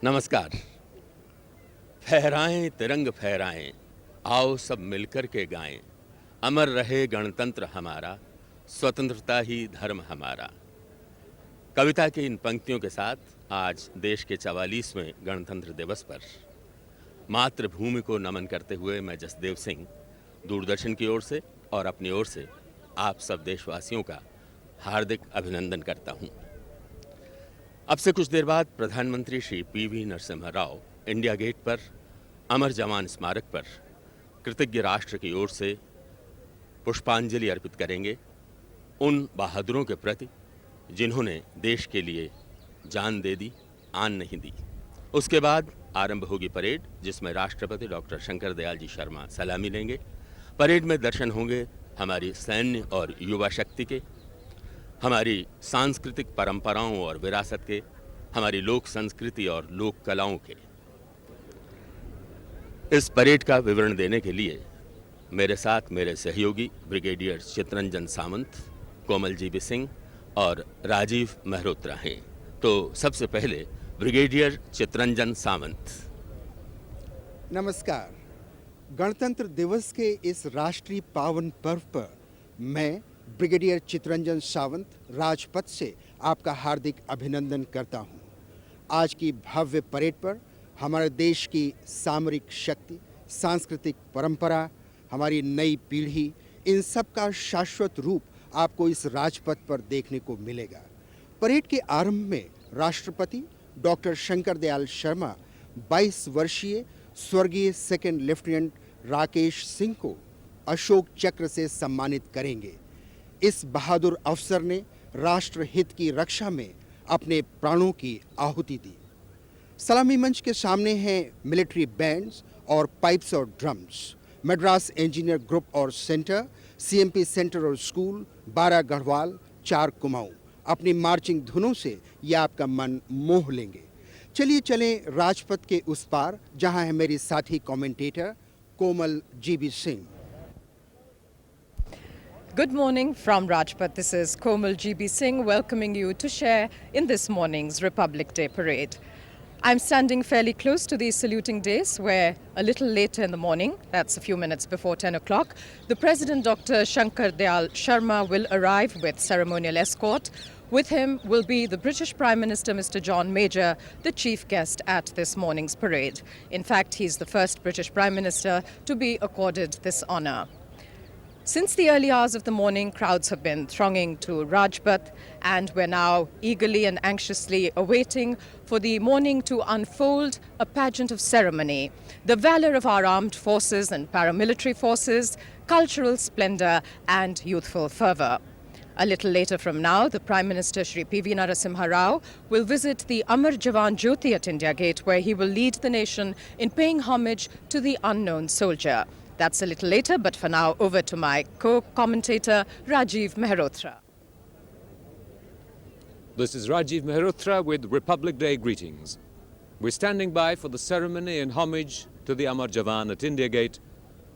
नमस्कार। फहराएं तिरंग फहराएं, आओ सब मिलकर के गाएं। अमर रहे गणतंत्र हमारा, स्वतंत्रता ही धर्म हमारा। कविता की इन पंक्तियों के साथ आज देश के 44वें गणतंत्र दिवस पर मातृभूमि को नमन करते हुए मैं जसदेव सिंह दूरदर्शन की ओर से और अपनी ओर से आप सब देशवासियों का हार्दिक अभिनंदन करता हूं। अब से कुछ देर बाद प्रधानमंत्री Shri PV Narasimha Rao India Gate पर अमर जवान स्मारक पर कृतज्ञ राष्ट्र की ओर से पुष्पांजलि अर्पित करेंगे उन बहादुरों के प्रति जिन्होंने देश के लिए जान दे दी, आन नहीं दी। उसके बाद आरंभ होगी परेड, जिसमें राष्ट्रपति डॉक्टर शंकर दयाल जी शर्मा सलामी लेंगे। परेड में दर्शन होंगे हमारी सैन्य और युवा शक्ति के, हमारी सांस्कृतिक परंपराओं और विरासत के, हमारी लोक संस्कृति और लोक कलाओं के। इस परेड का विवरण देने के लिए मेरे साथ मेरे सहयोगी ब्रिगेडियर चितरंजन सावंत, कोमल जीबी सिंह और राजीव मेहरोत्रा हैं। तो सबसे पहले ब्रिगेडियर चितरंजन सावंत। नमस्कार। गणतंत्र दिवस के इस राष्ट्रीय पावन पर्व पर मैं ब्रिगेडियर चितरंजन सावंत राजपथ से आपका हार्दिक अभिनंदन करता हूं। आज की भव्य परेड पर हमारे देश की सामरिक शक्ति, सांस्कृतिक परंपरा, हमारी नई पीढ़ी, इन सब का शाश्वत रूप आपको इस राजपथ पर देखने को मिलेगा। परेड के आरंभ में राष्ट्रपति डॉक्टर शंकर दयाल शर्मा 22 वर्षीय स्वर्गीय सेकंड लेफ्टिनेंट राकेश सिंह को अशोक चक्र से सम्मानित करेंगे। इस बहादुर अफसर ने राष्ट्र हित की रक्षा में अपने प्राणों की आहुति दी। सलामी मंच के सामने हैं मिलिट्री बैंड्स और पाइप्स और ड्रम्स। मद्रास इंजीनियर ग्रुप और सेंटर, सीएमपी सेंटर और स्कूल, 12 गढ़वाल, 4 कुमाऊं अपनी मार्चिंग धुनों से ये आपका मन मोह लेंगे। चलिए चलें राजपथ के उस पार, जहां है मेरी साथी commentator Komal GB Singh. Good morning from Rajpath. This is Komal GB Singh welcoming you to share in this morning's Republic Day parade. I'm standing fairly close to the saluting dais where a little later in the morning, that's a few minutes before 10 o'clock, the President Dr. Shankar Dayal Sharma will arrive with ceremonial escort. With him will be the British Prime Minister Mr. John Major, the chief guest at this morning's parade. In fact, he's the first British Prime Minister to be accorded this honour. Since the early hours of the morning, crowds have been thronging to Rajpath, and we're now eagerly and anxiously awaiting for the morning to unfold a pageant of ceremony. The valour of our armed forces and paramilitary forces, cultural splendour and youthful fervour. A little later from now, the Prime Minister Shri P.V. Narasimha Rao will visit the Amar Jawan Jyoti at India Gate, where he will lead the nation in paying homage to the unknown soldier. That's a little later, but for now, over to my co-commentator, Rajiv Meherotra. This is Rajiv Meherotra with Republic Day greetings. We're standing by for the ceremony in homage to the Amar Jawan at India Gate,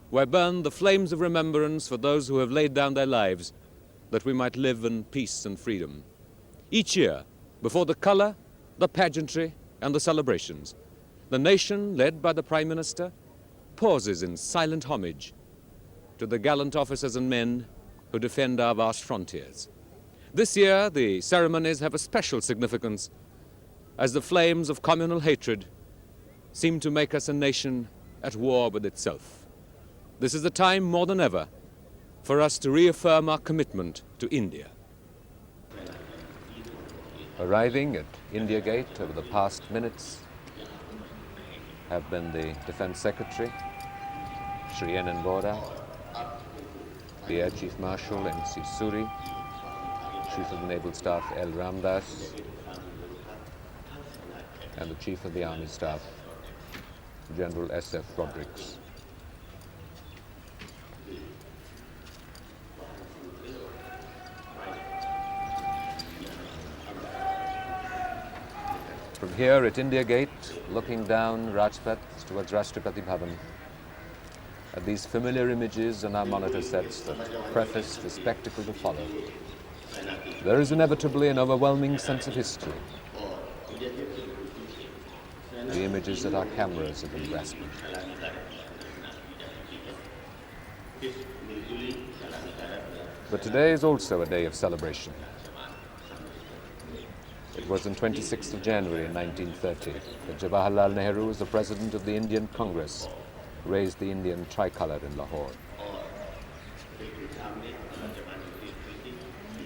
where burn the flames of remembrance for those who have laid down their lives that we might live in peace and freedom. Each year, before the colour, the pageantry and the celebrations, the nation, led by the Prime Minister, pauses in silent homage to the gallant officers and men who defend our vast frontiers. This year, the ceremonies have a special significance as the flames of communal hatred seem to make us a nation at war with itself. This is a time more than ever for us to reaffirm our commitment to India. Arriving at India Gate over the past minutes have been the Defence Secretary, Shri N. Bora, the Air Chief Marshal M.C. Suri, Chief of the Naval Staff L. Ramdas, and the Chief of the Army Staff, General S.F. Rodericks. From here at India Gate, looking down Rajpath towards Rashtrapati Bhavan, at these familiar images on our monitor sets that preface the spectacle to follow, there is inevitably an overwhelming sense of history. the images that our cameras have been grasping. But today is also a day of celebration. It was on 26th of January 1930 that Jawaharlal Nehru, as the President of the Indian Congress, raised the Indian tricolour in Lahore.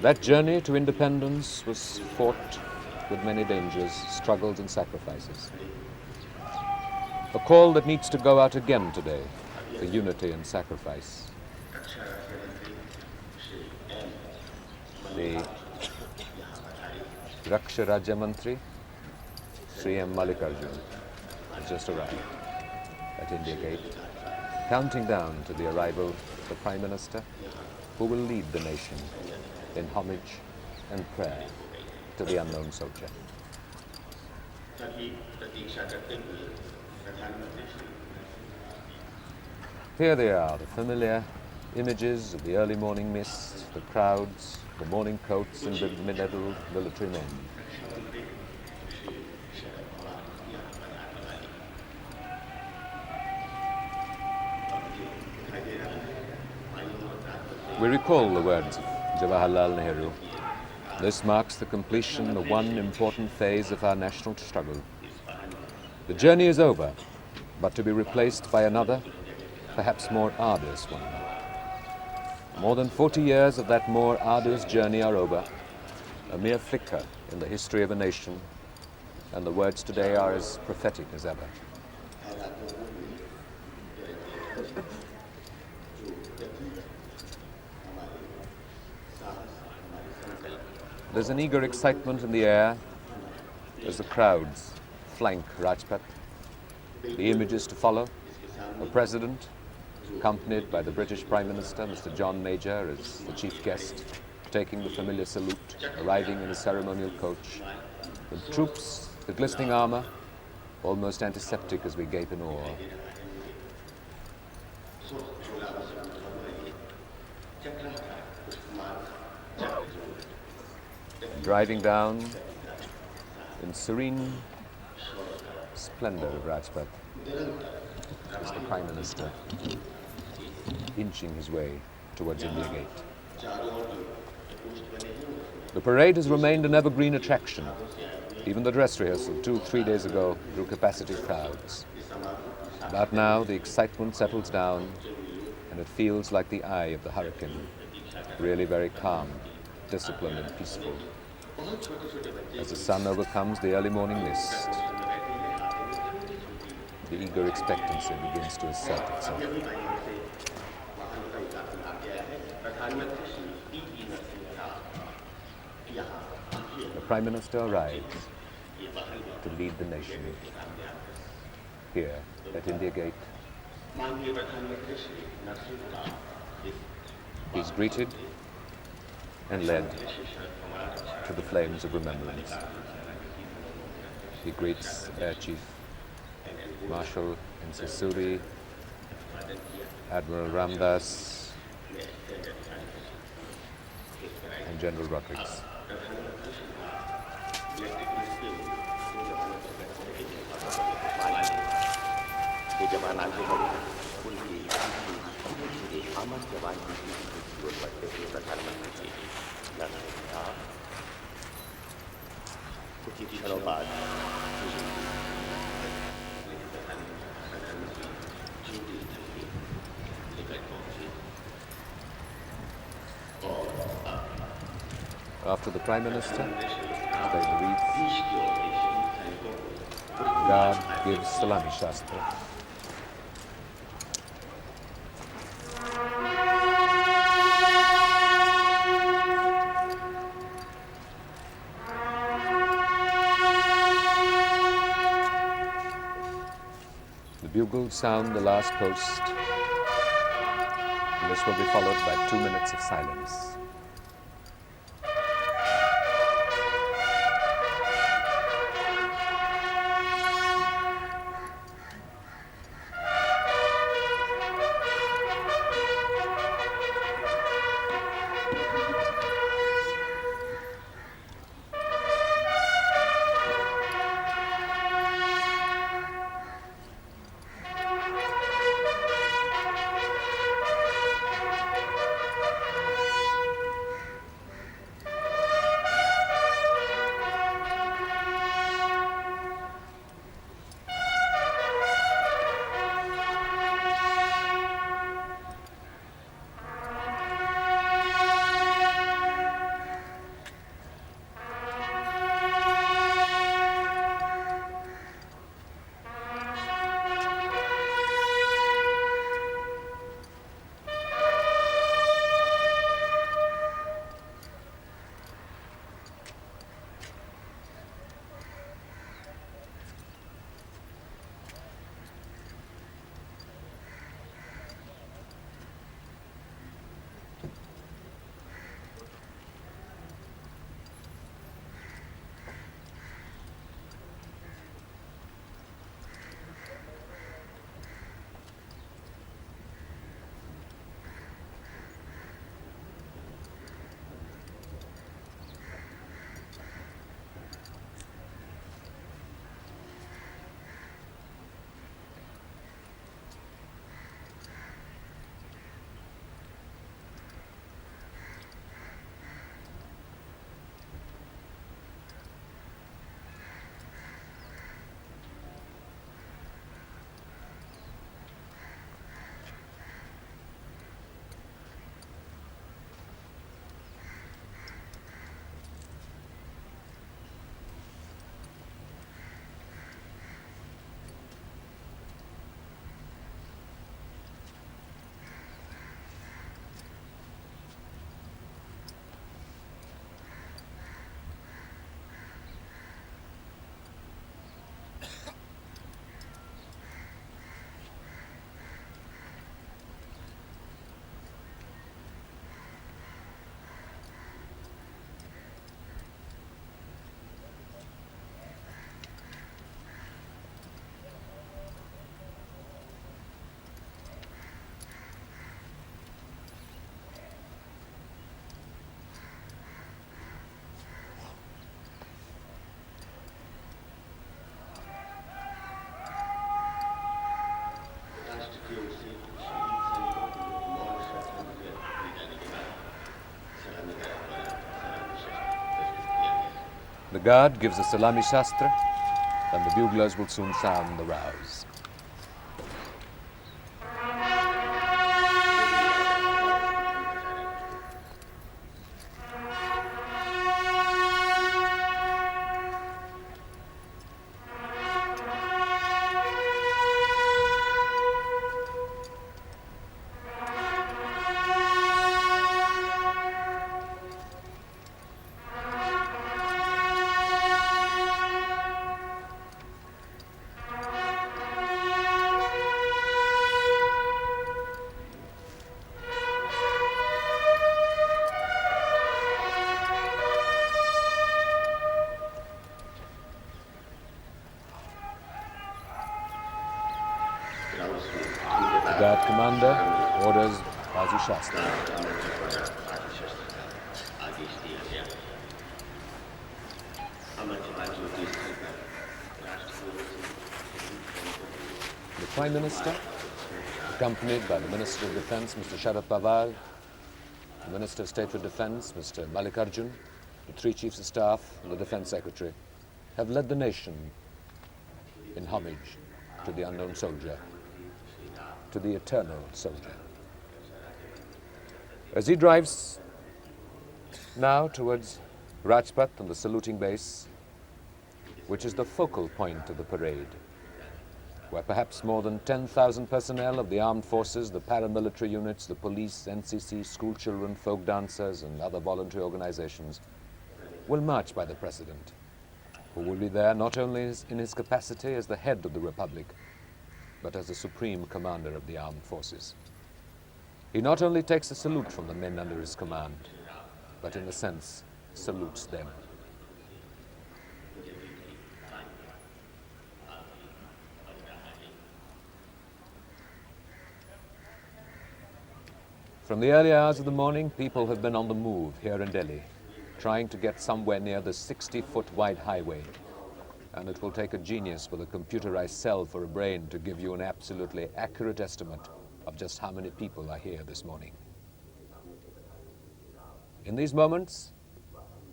That journey to independence was fought with many dangers, struggles and sacrifices. A call that needs to go out again today for unity and sacrifice. The Raksha Rajya Mantri, Sri M. Mallikarjun, has just arrived at India Gate, counting down to the arrival of the Prime Minister, who will lead the nation in homage and prayer to the unknown soldier. Here they are, the familiar images of the early morning mist, the crowds, the morning coats and the mid-level military men. We recall the words of Jawaharlal Nehru. This marks the completion of one important phase of our national struggle. The journey is over, but to be replaced by another, perhaps more arduous one. More than 40 years of that more arduous journey are over, a mere flicker in the history of a nation, and the words today are as prophetic as ever. There's an eager excitement in the air as the crowds flank Rajpath. The images to follow, the President, accompanied by the British Prime Minister, Mr. John Major, as the chief guest, taking the familiar salute, arriving in a ceremonial coach, with troops, the glistening armour, almost antiseptic as we gape in awe. Driving down in serene splendor of Rajpath is the Prime Minister, inching his way towards India Gate. The parade has remained an evergreen attraction. Even the dress rehearsal 2-3 days ago drew capacity crowds. But now the excitement settles down and it feels like the eye of the hurricane, really very calm, disciplined and peaceful. As the sun overcomes the early morning mist, the eager expectancy begins to assert itself. The Prime Minister arrives to lead the nation here at India Gate. He's greeted and led to the flames of remembrance. He greets Air Chief Marshal Suri, Admiral Ramdas, and General Rodrigues. After the Prime Minister, they the wreath. Guard gives Salami Shastra. The bugles sound the last post, and this will be followed by 2 minutes of silence. The guard gives the Salami Shastra, and the buglers will soon sound the rouse. The guard commander orders Bazu Shastra. The Prime Minister, accompanied by the Minister of Defence, Mr. Sharad Pawar, the Minister of State for Defence, Mr. Mallikarjun, the three Chiefs of Staff, and the Defence Secretary, have led the nation in homage to the unknown soldier, to the eternal soldier. As he drives now towards Rajpath and the saluting base, which is the focal point of the parade, where perhaps more than 10,000 personnel of the armed forces, the paramilitary units, the police, NCC, school children, folk dancers, and other voluntary organizations will march by the President, who will be there not only in his capacity as the head of the Republic, but as the supreme commander of the armed forces. He not only takes a salute from the men under his command, but in a sense salutes them. From the early hours of the morning, people have been on the move here in Delhi, trying to get somewhere near the 60-foot wide highway. And it will take a genius with a computerized cell for a brain to give you an absolutely accurate estimate of just how many people are here this morning. In these moments,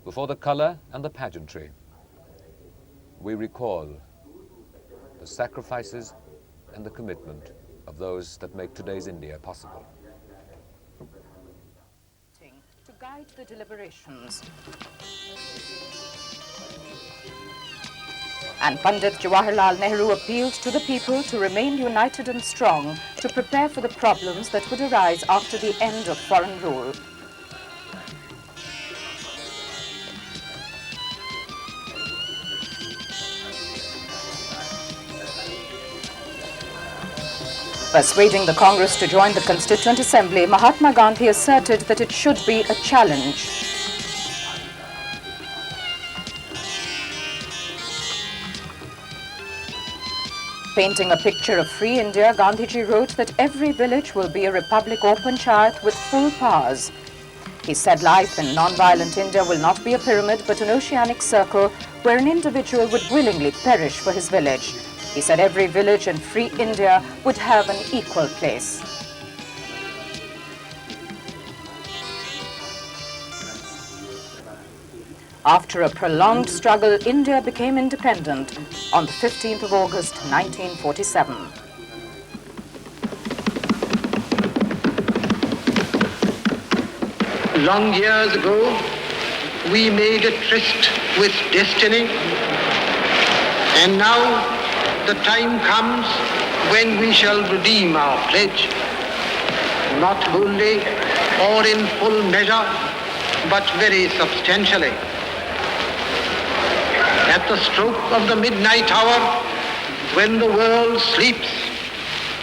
before the color and the pageantry, we recall the sacrifices and the commitment of those that make today's India possible. To guide the deliberations. And Pandit Jawaharlal Nehru appealed to the people to remain united and strong to prepare for the problems that would arise after the end of foreign rule. Persuading the Congress to join the Constituent Assembly, Mahatma Gandhi asserted that it should be a challenge. Painting a picture of free India, Gandhiji wrote that every village will be a republic or panchayat with full powers. He said life in non-violent India will not be a pyramid but an oceanic circle where an individual would willingly perish for his village. He said every village in free India would have an equal place. After a prolonged struggle, India became independent on the 15th of August, 1947. Long years ago, we made a tryst with destiny, and now the time comes when we shall redeem our pledge, not wholly or in full measure, but very substantially. At the stroke of the midnight hour, when the world sleeps,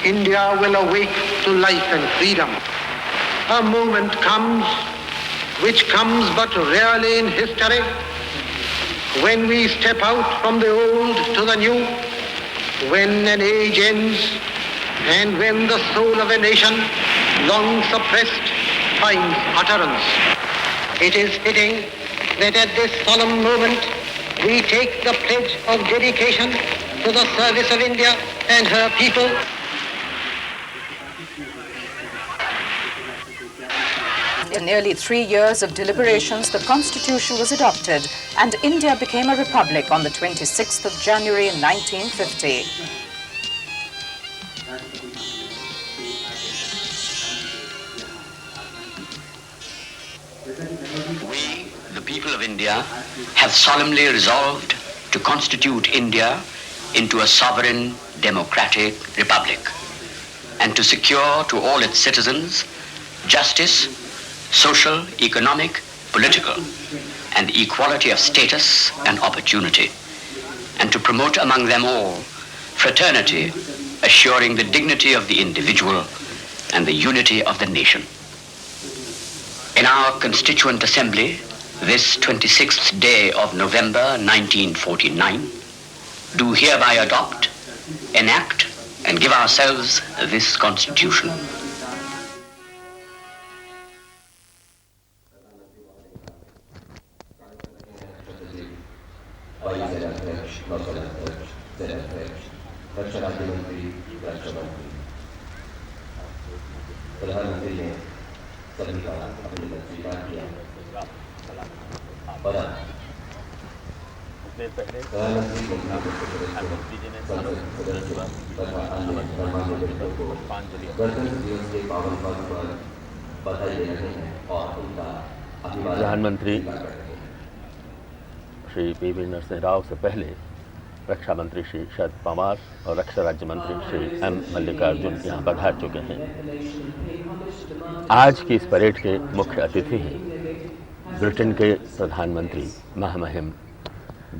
India will awake to life and freedom. A moment comes, which comes but rarely in history, when we step out from the old to the new, when an age ends, and when the soul of a nation, long suppressed, finds utterance. It is fitting that at this solemn moment, we take the pledge of dedication to the service of India and her people. After nearly 3 years of deliberations, the Constitution was adopted and India became a republic on the 26th of January 1950. We, the people of India, have solemnly resolved to constitute India into a sovereign, democratic republic and to secure to all its citizens justice, social, economic, political, and equality of status and opportunity, and to promote among them all fraternity, assuring the dignity of the individual and the unity of the nation. In our Constituent Assembly, this 26th day of November 1949, do hereby adopt, enact, and give ourselves this Constitution. प्रधानमंत्री ने सभी का अभिनंदन स्वीकार किया। प्रधानमंत्री जी ने तथा अन्य गणमान्य व्यक्तियों को गणतंत्र दिवस के पावन पर्व पर बधाई दे रहे हैं और उनका अभिवादन। प्रधानमंत्री श्री पी.वी. नरसिंह राव से पहले रक्षा मंत्री श्री शरद पवार और रक्षा राज्य मंत्री श्री एम मल्लिकार्जुन यहाँ पधार चुके हैं। आज की इस परेड के मुख्य अतिथि हैं ब्रिटेन के प्रधानमंत्री महामहिम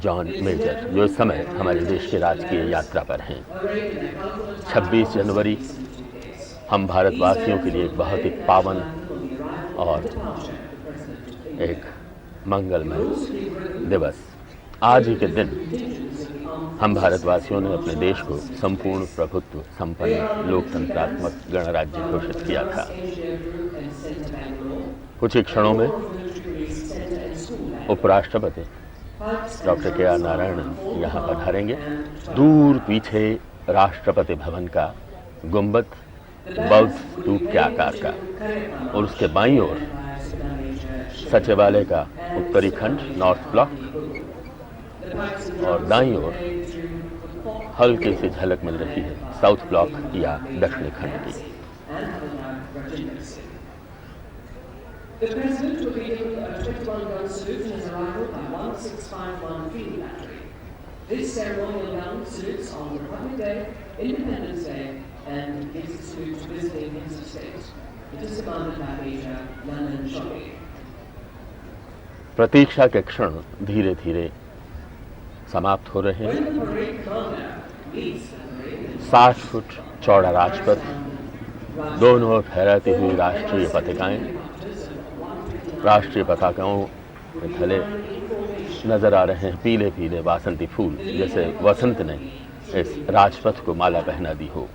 जॉन मेजर, जो इस समय हमारे देश की राजकीय यात्रा पर हैं। 26 जनवरी हम भारतवासियों के लिए एक बहुत ही पावन और एक मंगलमय दिवस। आज ही के दिन हम भारतवासियों ने अपने देश को संपूर्ण प्रभुत्व संपन्न लोकतंत्रात्मक गणराज्य घोषित किया था। कुछ ही क्षणों में उपराष्ट्रपति डॉक्टर के.आर. नारायणन यहाँ पधारेंगे। दूर पीछे राष्ट्रपति भवन का गुंबद बौद्ध स्तूप के आकार का और उसके बाईं ओर सचिवालय का उत्तरी खंड नॉर्थ ब्लॉक और दाईं ओर हल्की सी झलक मिल रही है साउथ ब्लॉक या दक्षिणी खंड की। The President will be given a 21-gun salute in his arrival by 1651 Field Battery. This ceremonial gun salutes on Republic Day, Independence Day, and gives its salute to visiting heads of state. It is commanded by Major London Shoggy. प्रतीक्षा के क्षण धीरे धीरे समाप्त हो रहे हैं। 60 foot चौड़ा राजपथ, दोनों ओर फहराती हुई राष्ट्रीय पताकाएं, राष्ट्रीय पताकाओं के थले नजर आ रहे हैं पीले पीले वासंती फूल, जैसे वसंत ने इस राजपथ को माला पहना दी हो।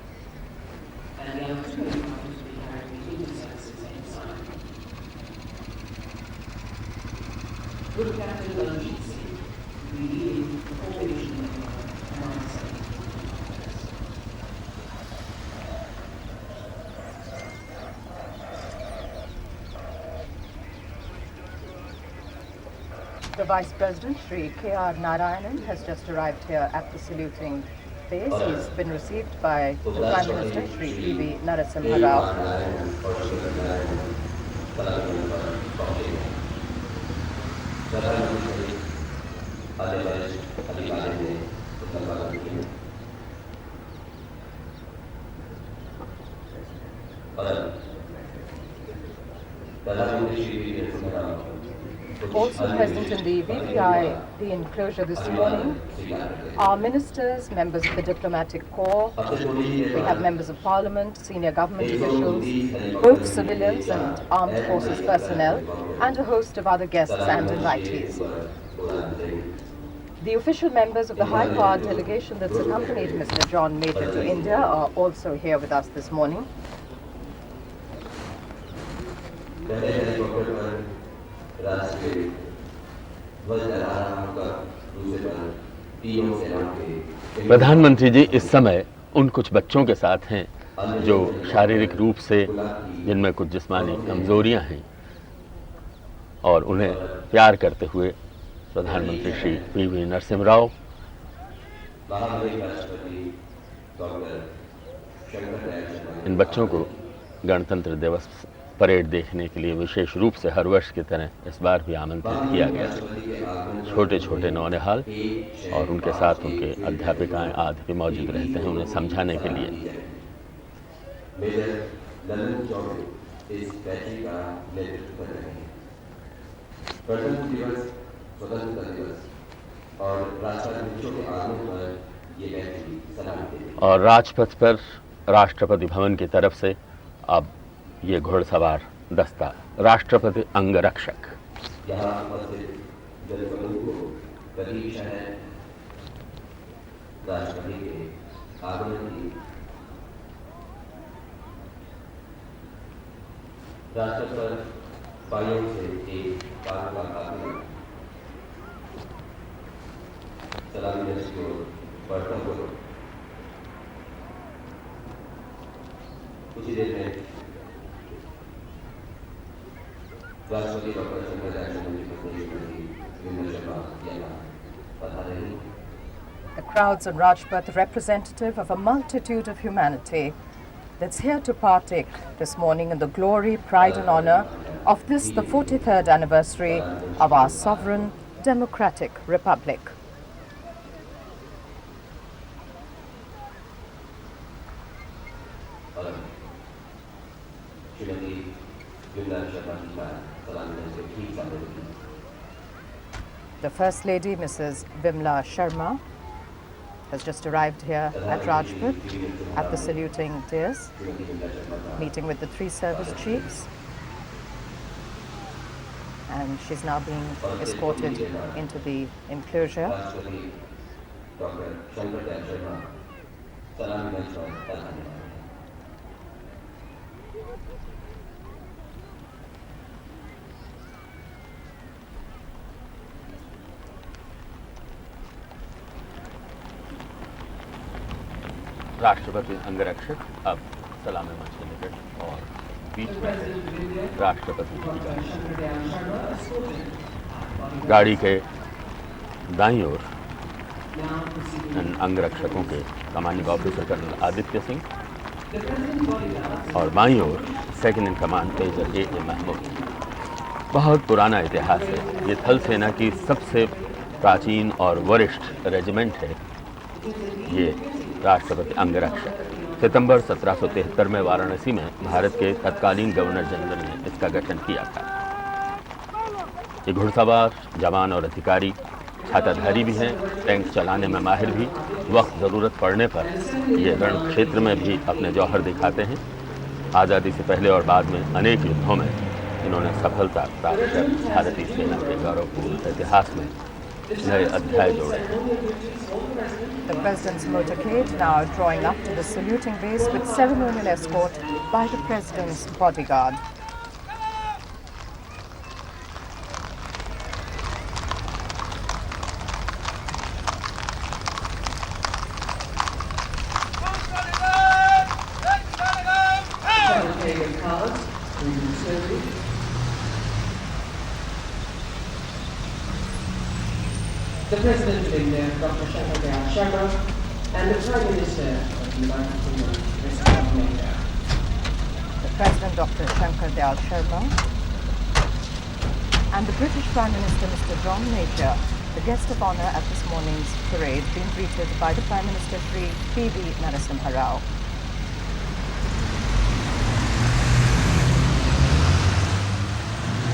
The Vice President, Shri K.R. Narayanan, has just arrived here at the saluting base. He's been received by the Prime Minister, Shri P.V. Narasimha Rao. Also present in the VVIP enclosure this morning are ministers, members of the diplomatic corps. We have members of parliament, senior government officials, both civilians and armed forces personnel, and a host of other guests and invitees. The official members of the high-powered delegation that's accompanied Mr. John Major to India are also here with us this morning. प्रधानमंत्री जी इस समय उन कुछ बच्चों के साथ हैं जो शारीरिक रूप से, जिनमें कुछ जिस्मानी कमजोरियां हैं, और उन्हें प्यार करते हुए प्रधानमंत्री श्री पीवी नरसिम्हा राव इन बच्चों को गणतंत्र दिवस परेड देखने के लिए विशेष रूप से हर वर्ष की तरह इस बार भी आमंत्रित किया गया। छोटे छोटे नौनिहाल और उनके साथ उनके अध्यापिकाएं आदि भी मौजूद रहते हैं उन्हें समझाने के लिए। इस बैटरी का नेतृत्व कर रहे हैं। गणतंत्र दिवस, स्वतंत्रता दिवस और राजपथ बच्चों के आगमन पर ये बैटरी सलामी देती है। और राजपथ पर राष्ट्रपति भवन की तरफ से अब ये घुड़सवार दस्ता राष्ट्रपति अंगरक्षक यहाँ उपस्थित जनसमूह को प्रतीक्षा है राष्ट्रपति के आगमन की। राजपथ पर बाइयों से एक कानून काफिला सलामी देने की ओर बढ़ता हुआ कुछ ही देर में राष्ट्रपति डॉक्टर शंकर दयाल पता नहीं। The crowds on Rajpath representative of a multitude of humanity that's here to partake this morning in the glory, pride and honor of this, the 43rd anniversary of our sovereign democratic republic. The First Lady, Mrs. Vimla Sharma, has just arrived here at Rajpath at the saluting dais, meeting with the three service chiefs, and she's now being escorted into the enclosure. राष्ट्रपति अंगरक्षक अब सलामी मंच के निकट और बीच में राष्ट्रपति की गाड़ी के दाईं ओर अंगरक्षकों के commanding officer colonel Aditya Singh और बाईं ओर second in command major A Mahmood. बहुत पुराना इतिहास है। ये थल सेना की सबसे प्राचीन और वरिष्ठ रेजिमेंट है। ये राष्ट्रपति अंगरक्षक सितंबर 1773 में वाराणसी में भारत के तत्कालीन गवर्नर जनरल ने इसका गठन किया था। ये घुड़सवार जवान और अधिकारी छाताधारी भी हैं, टैंक चलाने में माहिर भी, वक्त ज़रूरत पड़ने पर ये रण क्षेत्र में भी अपने जौहर दिखाते हैं। आज़ादी से पहले और बाद में अनेक युद्धों में इन्होंने सफलता प्राप्त कर भारतीय सेना के गौरवपूर्ण इतिहास में नए अध्याय जोड़े हैं। The President's motorcade now drawing up to the saluting base with ceremonial escort by the President's bodyguard. The President of India, Dr. Shankar Dayal Sharma, and the Prime Minister of the United Kingdom, Mr. John Major. The President, Dr. Shankar Dayal Sharma, and the British Prime Minister, Mr. John Major, the guest of honour at this morning's parade, being greeted by the Prime Minister, Shri P.V. Narasimha Rao.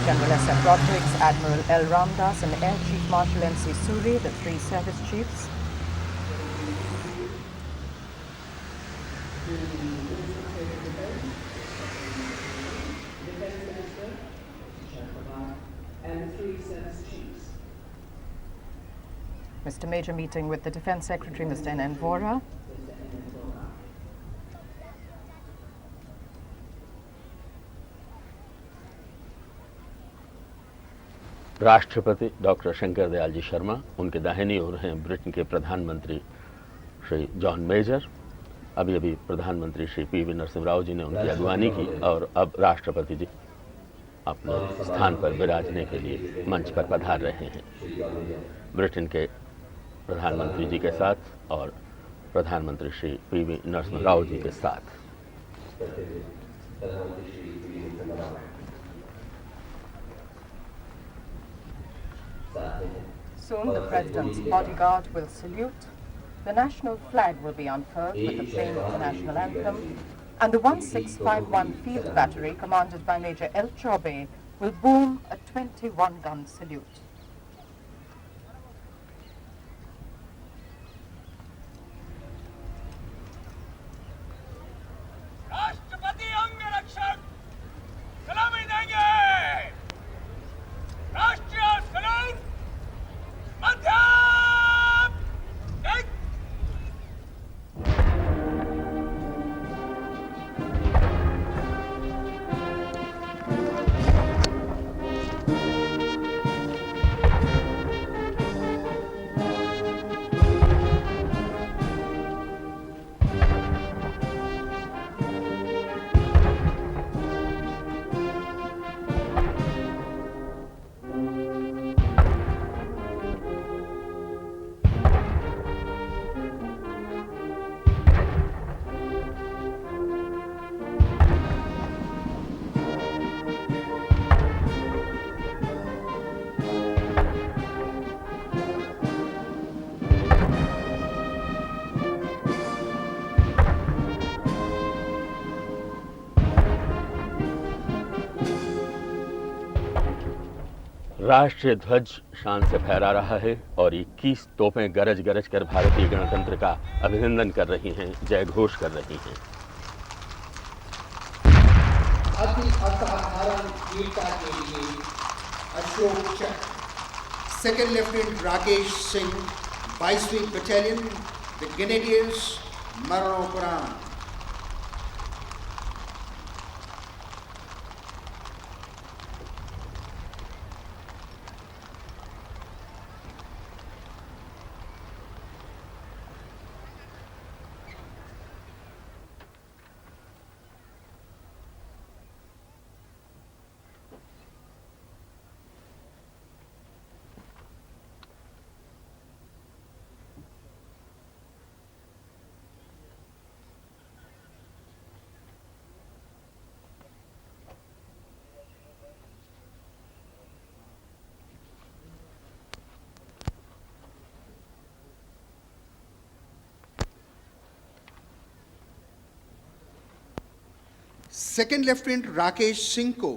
General S.F. Rodrigues, Admiral L. Ramdas and Air Chief Marshal N.C. Suri, the three service chiefs. And three service chiefs. Mr. Major meeting with the Defence Secretary, Mr. N.N. Vora. राष्ट्रपति doctor Shankar Dayal ji Sharma, उनके दाहिनी ओर हैं Britain के प्रधानमंत्री Shri John major. अभी अभी प्रधानमंत्री Shri PV Narasimha Rao ji ने उनकी अगवानी की और अब राष्ट्रपति जी अपने स्थान पर विराजने के लिए मंच पर पधार रहे हैं। ब्रिटेन के प्रधानमंत्री जी के साथ और प्रधानमंत्री श्री पीवी नरसिम्हा राव जी के साथ। Soon the President's bodyguard will salute, the national flag will be unfurled with the playing of the national anthem, and the 1651 Field Battery, commanded by Major L. Chaube, will boom a 21-gun salute. राष्ट्रपति अंगरक्षक सलामी देंगे। राष्ट्रीय सलाम मध्यम एक। राष्ट्रीय ध्वज शान से फहरा रहा है और 21 तोपें गरज गरज कर भारतीय गणतंत्र का अभिनंदन कर रही हैं, जय घोष कर रही हैं। अति असाधारण वीरता के लिए अशोक चक्र सेकेंड लेफ्टिनेंट राकेश सिंह, 22वीं बटालियन द ग्रेनेडियर्स, मरणोपरांत। सेकेंड लेफ्टिनेंट राकेश सिंह को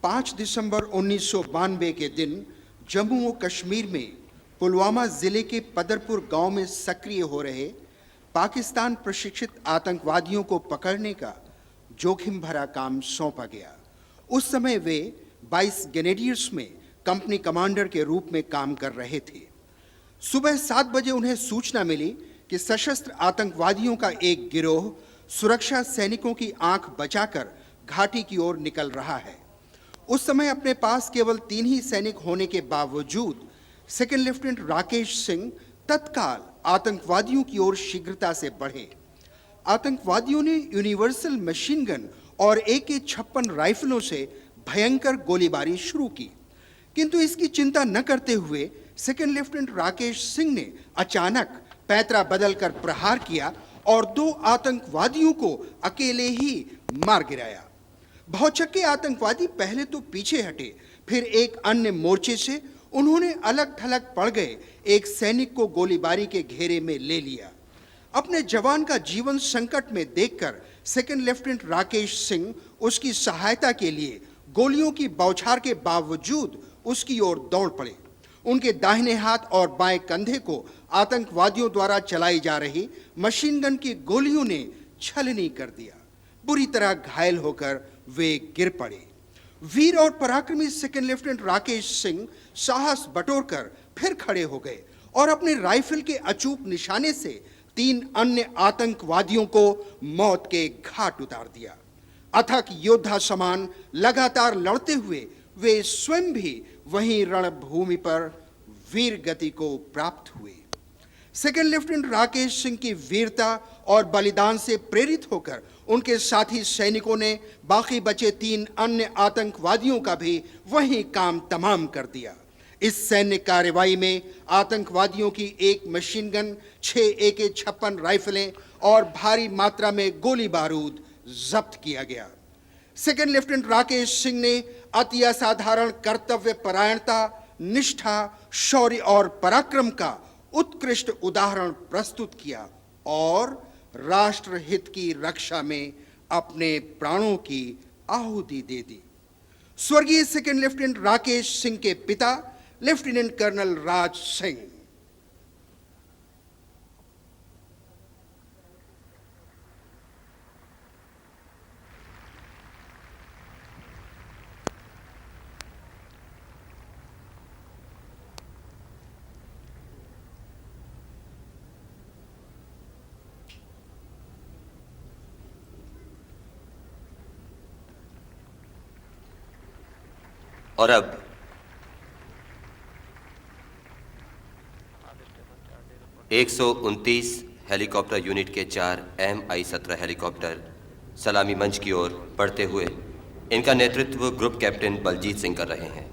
5 दिसंबर 1992 के दिन जम्मू और कश्मीर में पुलवामा जिले के पदरपुर गांव में सक्रिय हो रहे पाकिस्तान प्रशिक्षित आतंकवादियों को पकड़ने का जोखिम भरा काम सौंपा गया। उस समय वे 22 ग्रेनेडियर्स में कंपनी कमांडर के रूप में काम कर रहे थे। सुबह 7 बजे उन्हें सूचना मिली कि सशस्त्र आतंकवादियों का एक गिरोह सुरक्षा सैनिकों की आंख बचाकर घाटी की ओर निकल रहा है। उस समय अपने पास केवल 3 ही सैनिक होने के बावजूद सेकेंड लेफ्टिनेंट राकेश सिंह तत्काल आतंकवादियों की ओर शीघ्रता से बढ़े। आतंकवादियों ने यूनिवर्सल मशीन गन और AK-56 राइफलों से भयंकर गोलीबारी शुरू की, किंतु इसकी चिंता न करते हुए सेकेंड लेफ्टिनेंट राकेश सिंह ने अचानक पैतरा बदलकर प्रहार किया और 2 आतंकवादियों को अकेले ही मार गिराया। भौचक्के आतंकवादी पहले तो पीछे हटे, फिर एक अन्य मोर्चे से उन्होंने अलग थलग पड़ गए एक सैनिक को गोलीबारी के घेरे में ले लिया। अपने जवान का जीवन संकट में देखकर सेकेंड लेफ्टिनेंट राकेश सिंह उसकी सहायता के लिए गोलियों की बौछार के बावजूद उसकी ओर दौड़ पड़े। उनके दाहिने हाथ और बाएं कंधे को आतंकवादियों द्वारा चलाई जा रही मशीन गन की गोलियों ने छलनी कर दिया। बुरी तरह घायल होकर वे गिर पड़े। वीर और पराक्रमी सेकेंड लेफ्टिनेंट राकेश सिंह साहस बटोरकर फिर खड़े हो गए और अपने राइफल के अचूक निशाने से 3 अन्य आतंकवादियों को मौत के घाट उतार दिया। अथक योद्धा समान लगातार लड़ते हुए वे स्वयं भी वहीं रणभूमि पर वीर गति को प्राप्त हुए। सेकेंड लेफ्टिनेंट राकेश सिंह की वीरता और बलिदान से प्रेरित होकर उनके साथी सैनिकों ने बाकी बचे 3 अन्य आतंकवादियों का भी वही काम तमाम कर दिया। इस सैन्य कार्रवाई में आतंकवादियों की 1 मशीन गन, 6 AK-56 राइफलें और भारी मात्रा में गोली बारूद जब्त किया गया। सेकेंड लेफ्टिनेंट राकेश सिंह ने अति असाधारण कर्तव्य परायणता, निष्ठा, शौर्य और पराक्रम का उत्कृष्ट उदाहरण प्रस्तुत किया और राष्ट्र हित की रक्षा में अपने प्राणों की आहुति दे दी। स्वर्गीय सेकेंड लेफ्टिनेंट राकेश सिंह के पिता लेफ्टिनेंट कर्नल राज सिंह। और अब (129) हेलीकॉप्टर यूनिट के 4 Mi-17 हेलीकॉप्टर सलामी मंच की ओर बढ़ते हुए इनका नेतृत्व ग्रुप कैप्टन बलजीत सिंह कर रहे हैं।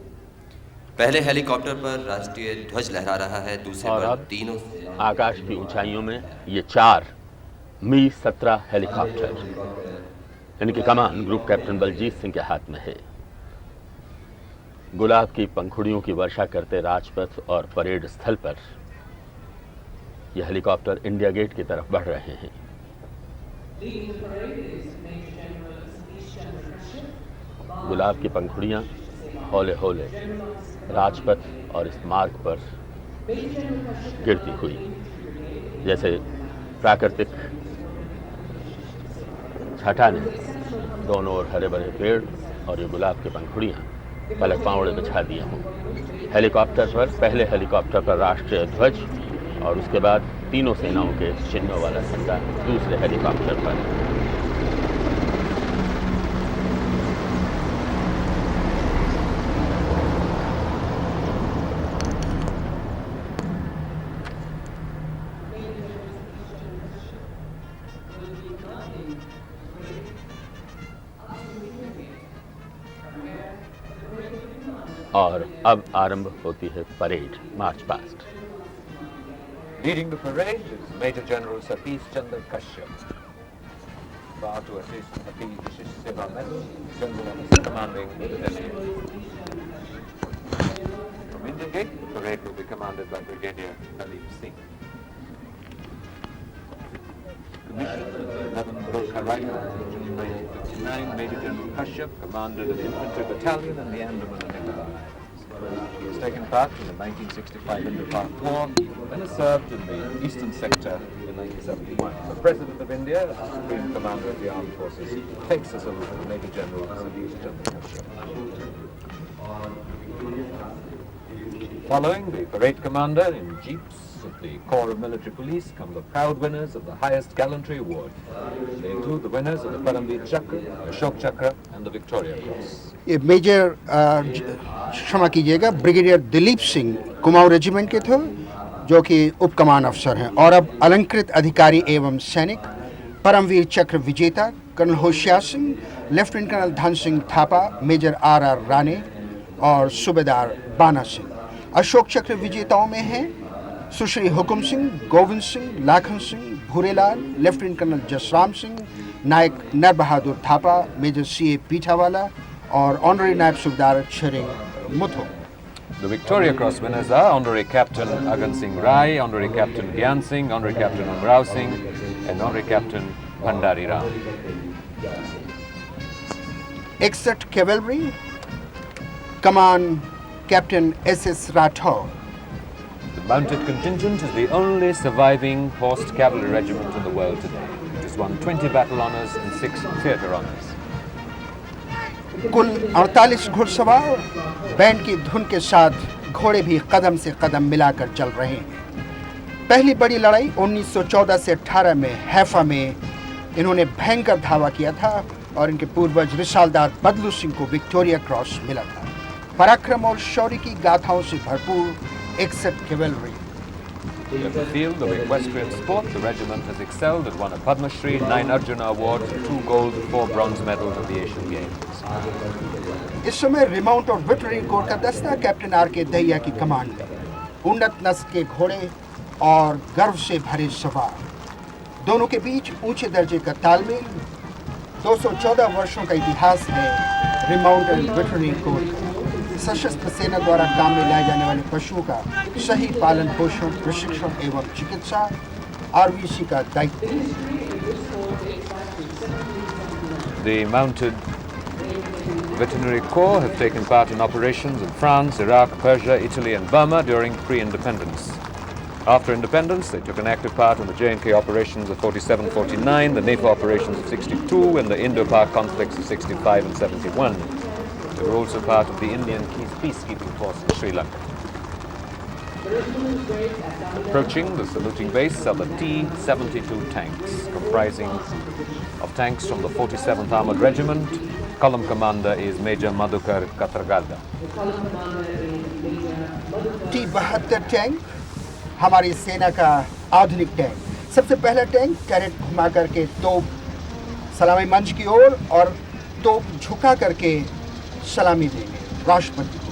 पहले हेलीकॉप्टर पर राष्ट्रीय ध्वज लहरा रहा है, दूसरे पर तीनों आकाश की ऊंचाइयों में ये 4 Mi-17 हेलीकॉप्टर, इनकी कमान ग्रुप कैप्टन बलजीत सिंह के हाथ में है। गुलाब की पंखुड़ियों की वर्षा करते राजपथ और परेड स्थल पर यह हेलीकॉप्टर इंडिया गेट की तरफ बढ़ रहे हैं। गुलाब की पंखुड़ियां हौले हौले राजपथ और इस मार्ग पर गिरती हुई, जैसे प्राकृतिक छटा ने दोनों ओर हरे भरे पेड़ और ये गुलाब की पंखुड़ियां पलक पावड़े बिछा दिए हों। हेलीकॉप्टर पर, पहले हेलीकॉप्टर पर राष्ट्रीय ध्वज और उसके बाद तीनों सेनाओं के चिन्हों वाला झंडा दूसरे हेलीकॉप्टर पर। और अब आरंभ होती है parade, march past. Leading the parade is Major General Satish Chandra Kashyap. Far to assist Satish Seva Medal, General Officer commanding the Delhi. From Indian Gate, the parade will be commanded by Brigadier Khalid Singh. Commissioned 11 Rokarai, June 1959, Major General Kashyap commanded an infantry battalion in the Andaman and Nicobar. He has taken part in the 1965 Indo-Pak War and has served in the Eastern Sector in 1971. The President of India, as the Supreme Commander of the Armed Forces, takes a salute to Major General Satish Chandra Kashyap. Following the parade commander in jeeps of the Corps of Military Police come the proud winners of the highest gallantry award. They include the winners of the Pms Chakra, Ashok Chakra and the Victoria Cross. ये major क्षमा कीजिएगा, brigadier Dilip Singh Kumaon regiment के थे, जो कि उप कमान अफसर हैं, और अब अलंकृत अधिकारी एवं सैनिक परमवीर चक्र विजेता colonel Hoshiyar Singh, lieutenant colonel Dhan Singh Thapa, major RR Rane और सूबेदार बाना सिंह। अशोक चक्र विजेताओं में हैं सुश्री हुकुम सिंह, गोविंद सिंह, लाखन सिंह, भूरेलाल, लेफ्टिनेंट कर्नल जसराम सिंह, नायक नर बहादुर थापा, मेजर CA पीठावाला और ऑनरी नायब सूबेदार Tshering मुथो। The Victoria Cross winners are Honorary Captain Agan Singh Rai, Honorary Captain Gyan Singh, Honorary Captain Umrao Singh and Honorary Captain Bhandari Ram. 61 Cavalry, Command Captain SS Rathore. The mounted contingent is the only surviving horsed cavalry regiment in the world today. It has won 20 battle honours and 6 theatre honours. कुल 48 घुड़सवार band की धुन के साथ घोड़े भी कदम से कदम मिलाकर चल रहे हैं। पहली बड़ी लड़ाई 1914 से 18 में हैफा में इन्होंने भयंकर धावा किया था और इनके पूर्वज रिसालदार बदलू सिंह को विक्टोरिया क्रॉस मिला था। पराक्रम और शौर्य की गाथाओं से भरपूर 61 cavalry In the field of equestrian sport, the regiment has excelled and won a Padma Shri, 9 Arjuna Awards, 2 gold, 4 bronze medals at the Asian Games. इस समय रिमाउंट और वेटरनरी कोर का दस्ता कैप्टन आर के दहिया की कमान में, उन्नत नस्ल के घोड़े और गर्व से भरे सवार, दोनों के बीच ऊंचे दर्जे का तालमेल। 214 वर्षों का इतिहास है रिमाउंट एंड वेटरनरी कोर का। सशस्त्र सेना द्वारा काम में लाए जाने वाले पशुओं का सही पालन पोषण, प्रशिक्षण एवं चिकित्सा आरवीसी का दायित्व। The mounted veterinary corps have taken part in operations in France, Iraq, Persia, Italy and Burma during pre-independence. After independence, they took an active part in the J&K operations of 47-49, the NAFO operations of 62 and the Indo-Pak conflicts of 65 and 71. They were also part of the Indian peacekeeping force in Sri Lanka. Approaching the saluting base are the T-72 tanks, comprising of tanks from the 47th Armored Regiment. Column commander is Major Madhukar Katargada. T-72 tank हमारी सेना का आधुनिक tank. सबसे पहला tank carat घुमा करके तोप सलामी मंच की ओर और तोप झुका करके सलामी देंगे राष्ट्रपति को,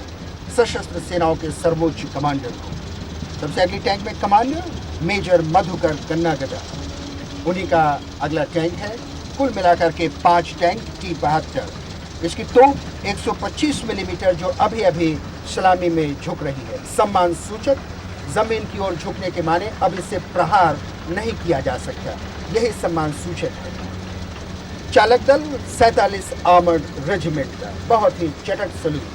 सशस्त्र सेनाओं के सर्वोच्च कमांडर को। सबसे अगली टैंक में कमांडर मेजर मधुकर कन्नागदा, उन्हीं का अगला टैंक है। कुल मिलाकर के 5 टैंक T-72। इसकी तोप 125 मिलीमीटर जो अभी अभी सलामी में झुक रही है। सम्मान सूचक जमीन की ओर झुकने के माने अब इससे प्रहार नहीं किया जा सकता, यही सम्मान सूचक है। चालक दल 47 आर्मर्ड रेजिमेंट का बहुत ही चटक सलूट।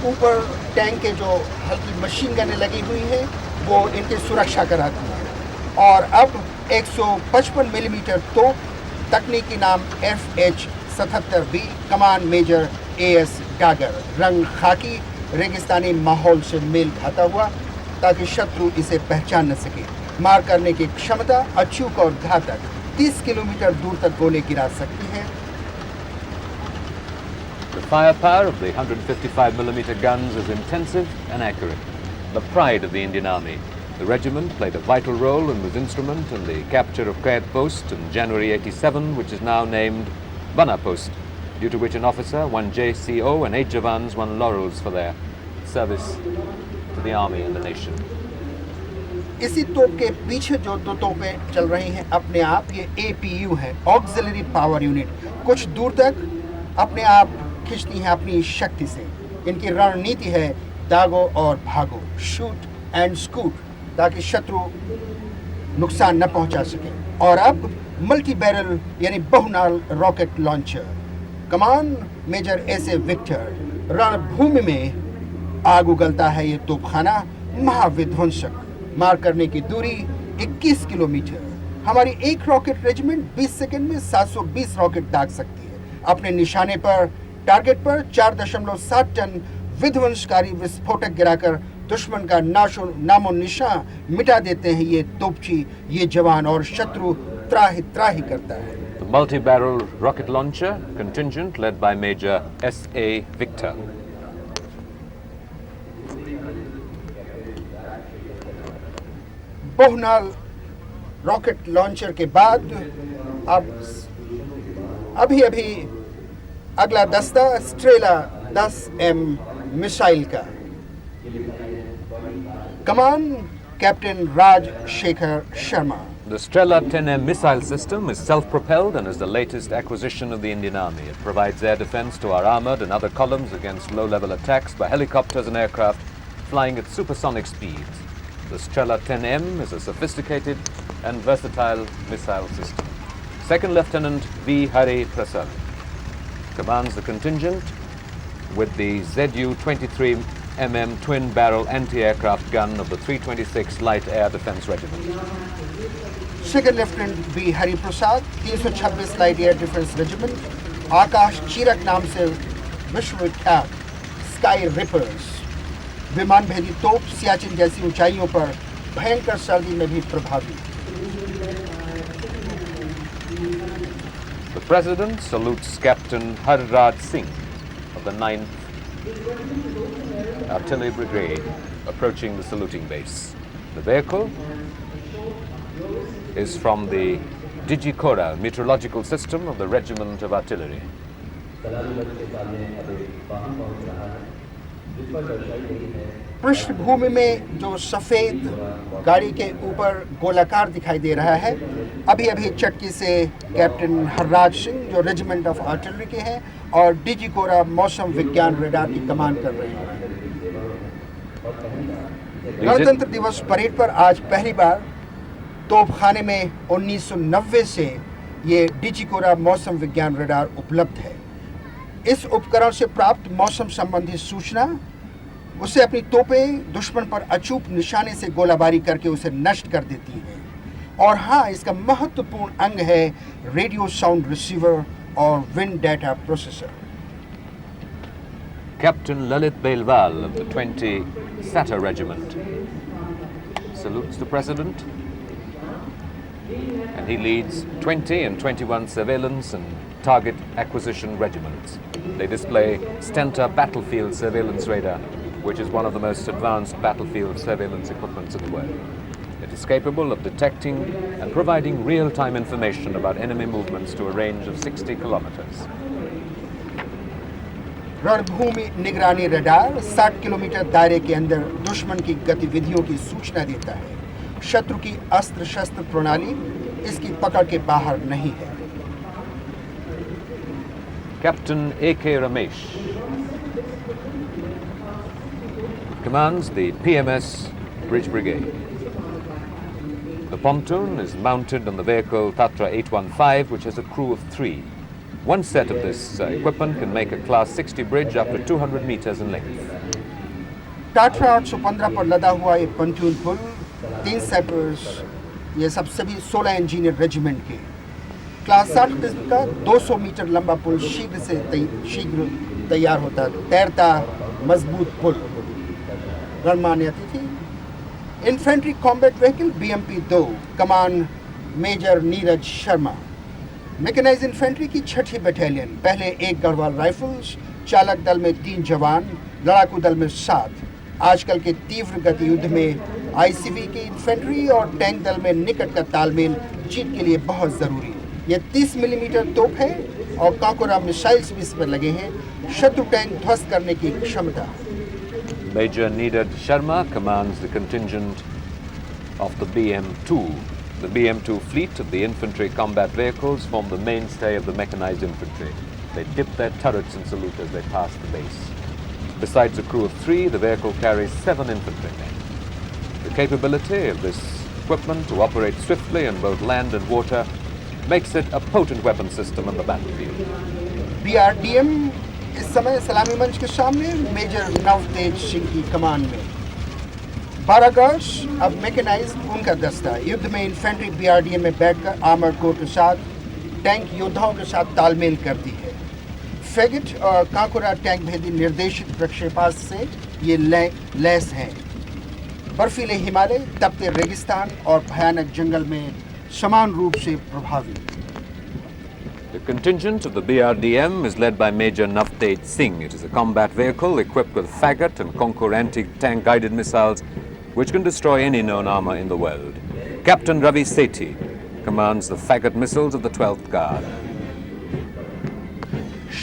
ऊपर टैंक के जो हल्की मशीन गनें लगी हुई हैं वो इनकी सुरक्षा कराती हैं। और अब 155 मिलीमीटर तोप, तकनीकी नाम FH-77B, कमान मेजर AS डागर, रंग खाकी, रेगिस्तानी माहौल से मेल खाता हुआ ताकि शत्रु इसे पहचान न सके। मार करने की क्षमता अचूक और घातक 30 किलोमीटर दूर तक गोले गिरा सकती है। The firepower of the 155mm guns is intensive and accurate. The pride of the Indian Army. The regiment played a vital role and was instrumental in the capture of Kayat Post in January 87, which is now named Bana Post, due to which an officer won JCO and 8 Javans won laurels for their service to the army and the nation. इसी तोप के पीछे जो 2 तोपें चल रही हैं अपने आप, ये APU है, ऑक्सिलरी पावर यूनिट। कुछ दूर तक अपने आप खींचती हैं अपनी शक्ति से। इनकी रणनीति है दागो और भागो, शूट एंड स्कूट, ताकि शत्रु नुकसान न पहुंचा सके। और अब मल्टी बैरल यानी बहुनाल रॉकेट लॉन्चर, कमान मेजर एस ए विक्टर। रणभूमि में आग उगलता है ये तोपखाना, महाविध्वंसक। मार करने की दूरी 21 किलोमीटर। हमारी एक रॉकेट रेजिमेंट 20 सेकंड में 720 रॉकेट दाग सकती है। अपने निशाने पर, टारगेट पर 4.7 टन विध्वंसकारी विस्फोटक गिराकर दुश्मन का नामो निशान मिटा देते हैं ये तोपची, ये जवान, और शत्रु त्राहि त्राहि करता है। The multi-barrel rocket launcher contingent led by Major S.A. Victor. बहुनाल रॉकेट लॉन्चर के बाद अब अभी अगला दस्ता स्ट्रेला 10M मिसाइल का, कमान captain Rajashekhar Sharma. The Strela 10M missile system is self-propelled and is the latest acquisition of the Indian Army. It provides air defense to our armored and other columns against low-level attacks by helicopters and aircraft flying at supersonic speeds. The Strela 10M is a sophisticated and versatile missile system. Second Lieutenant V. Hari Prasar commands the contingent with the ZU-23mm twin-barrel anti-aircraft gun of the 326 Light Air Defense Regiment. Second Lieutenant V. Hari Prasad, 326 Light Air Defense Regiment, आकाश चीरक नाम से विश्वविख्यात sky reapers, विमान भेदी तोप सियाचिन जैसी ऊंचाइयों पर भयंकर सर्दी में भी प्रभावी। The President salutes Captain Harraj Singh of the 9th Artillery Brigade approaching the saluting base. The vehicle is from the Digicora meteorological system of the Regiment of Artillery. पृष्ठभूमि में जो सफेद गाड़ी के ऊपर गोलाकार दिखाई दे रहा है, अभी अभी चटकी से कैप्टन हरराज सिंह जो रेजिमेंट ऑफ आर्टिलरी के हैं और डिजिकोरा मौसम विज्ञान रडार की कमान कर रहे हैं। गणतंत्र दिवस परेड पर आज पहली बार तोपखाने में 1990 से ये डिजिकोरा मौसम विज्ञान रडार उपलब्ध है। इस उपकरण से प्राप्त मौसम संबंधी सूचना उसे अपनी तोपें दुश्मन पर अचूक निशाने से गोलाबारी करके उसे नष्ट कर देती हैं। और हाँ, इसका महत्वपूर्ण अंग है रेडियो साउंड रिसीवर और wind data processor. Captain Lalit Belwal of the 20 Satter Regiment salutes the President, and he leads 20 and 21 surveillance and target acquisition regiments. They display Stenta battlefield surveillance radar, which is one of the most advanced battlefield surveillance equipments in the world. It is capable of detecting and providing real-time information about enemy movements to a range of 60 kilometers. रणभूमि निगरानी radar 60 kilometre दायरे के अंदर दुश्मन की गतिविधियों की सूचना देता है। शत्रु की अस्त्र शस्त्र प्रणाली इसकी पकड़ के बाहर नहीं है। Captain A.K. Ramesh commands the PMS Bridge Brigade. The pontoon is mounted on the vehicle Tatra 815, which has a crew of 3. One set of this equipment can make a Class 60 bridge up to 200 meters in length. टाट्रा 815 पर लदा हुआ ये pontoon पुल 3 sappers, ये सब सभी 16 engineer regiment के class 60 किस्म का 200 मीटर लंबा पुल शीघ्र तैयार होता है। तैरता मजबूत पुल। गणमान्य अतिथि, इन्फेंट्री कॉम्बैट व्हीकल BMP 2 कमान major Neeraj Sharma. Mechanised infantry की 6ठी बटालियन, पहले 1 गढ़वाल राइफल्स, चालक दल में 3 जवान, लड़ाकू दल में 7। आजकल के तीव्र गति युद्ध में ICV की इन्फेंट्री और टैंक दल में निकट का तालमेल जीत के लिए बहुत ज़रूरी। ये 30 मिलीमीटर तोप है और काकोरा मिसाइल्स भी इस पर लगे हैं। शत्रु टैंक ध्वस्त करने की क्षमता। Major Neeraj Sharma commands the contingent of the BM2. The BM2 fleet of the infantry combat vehicles form the mainstay of the mechanized infantry. They dip their turrets and salute as they pass the base. Besides a crew of 3, the vehicle carries 7 infantrymen. The capability of this equipment to operate swiftly on both land and water makes it a potent weapon system on the battlefield. BRDM इस समय सलामी मंच के सामने major Navtej Singh की कमान में। 12 guards अब mechanised उनका दस्ता युद्ध में इन्फेंट्री BRDM में बैठकर आर्मर्ड कोर के साथ टैंक योद्धाओं के साथ तालमेल करती है। फ्रेगेट और काकोरा टैंक भेदी निर्देशित प्रक्षेपास्त्र से ये लैस हैं। बर्फीले हिमालय, तपते रेगिस्तान और भयानक जंगल में समान रूप से प्रभावी। The contingent of the BRDM is led by Major Navtej Singh. It is a combat vehicle equipped with Faggot and Concord anti-tank guided missiles which can destroy any known armor in the world. Captain Ravi Sethi commands the Faggot missiles of the 12th Guard.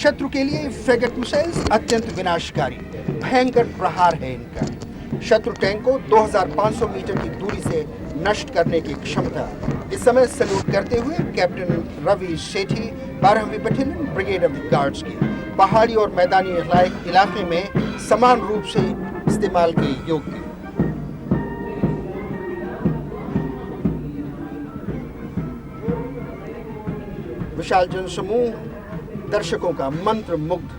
शत्रु के लिए फ्रेगेट missiles अत्यंत विनाशकारी, भयंकर प्रहार है इनका। शत्रु टैंक को 2500 मीटर की दूरी से नष्ट करने की क्षमता। इस समय सल्यूट करते हुए कैप्टन रवि सेठी 12वीं बटालियन ब्रिगेड ऑफ गार्ड्स की पहाड़ी और मैदानी इलाके में समान रूप से इस्तेमाल के योग्य। विशाल जनसमूह दर्शकों का मंत्र मुग्ध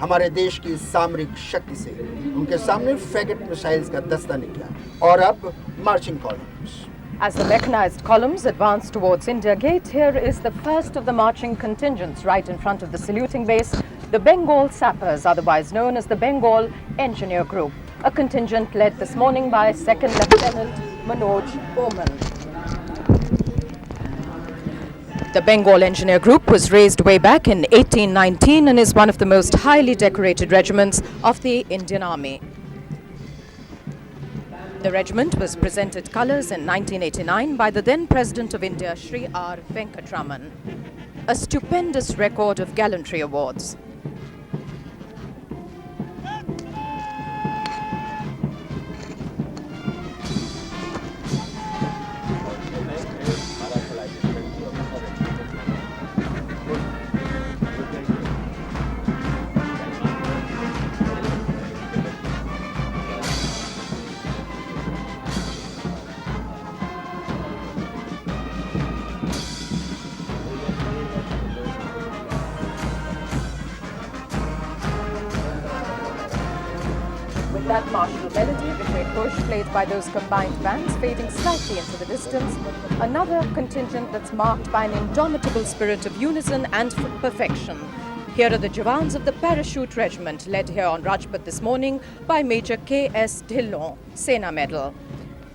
हमारे देश की सामरिक शक्ति से उनके सामने फ्रेगेट मिसाइल्स का दस्ता निकला। और अब marching columns. As the mechanized columns advance towards India Gate, here is the first of the marching contingents right in front of the saluting base, the Bengal Sappers, otherwise known as the Bengal Engineer Group, a contingent led this morning by 2nd Lieutenant Manoj Oman. The Bengal Engineer Group was raised way back in 1819 and is one of the most highly decorated regiments of the Indian Army. The regiment was presented colours in 1989 by the then President of India, Shri R. Venkatraman. A stupendous record of gallantry awards. That martial melody, Vijay Ghosh, played by those combined bands, fading slightly into the distance. Another contingent that's marked by an indomitable spirit of unison and perfection. Here are the Jawans of the Parachute Regiment, led here on Rajpath this morning by Major K.S. Dhillon, Sena Medal.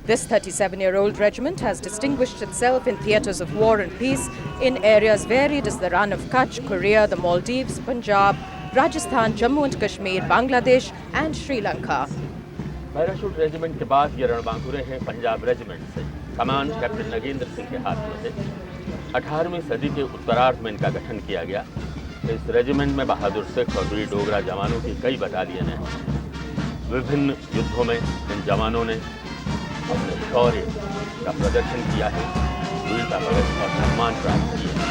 This 37-year-old regiment has distinguished itself in theatres of war and peace in areas varied as the Rann of Kutch, Korea, the Maldives, Punjab, Rajasthan, Jammu and Kashmir, Bangladesh and Sri Lanka. Parachute regiment के बाद ये रणबांकुरे हैं Punjab regiment से। कमान captain Nagendra Singh के हाथ में है। 18वीं सदी के उत्तरार्ध में इनका गठन किया गया। इस रेजिमेंट में बहादुर सिख और वीर डोगरा जवानों की कई बटालियन हैं। विभिन्न युद्धों में इन जवानों ने अपने शौर्य का प्रदर्शन किया है, वीरता पदक और सम्मान प्राप्त किए हैं।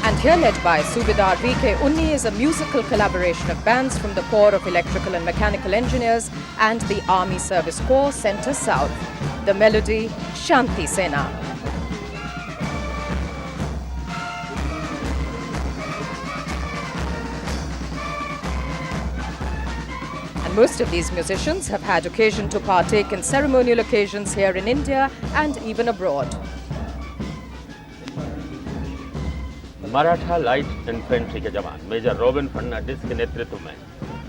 And here, led by Subedar V.K. Unni, is a musical collaboration of bands from the Corps of Electrical and Mechanical Engineers and the Army Service Corps, Centre South. The melody, Shanti Sena. And most of these musicians have had occasion to partake in ceremonial occasions here in India and even abroad. Maratha light infantry के जवान major robin Fernandes के नेतृत्व में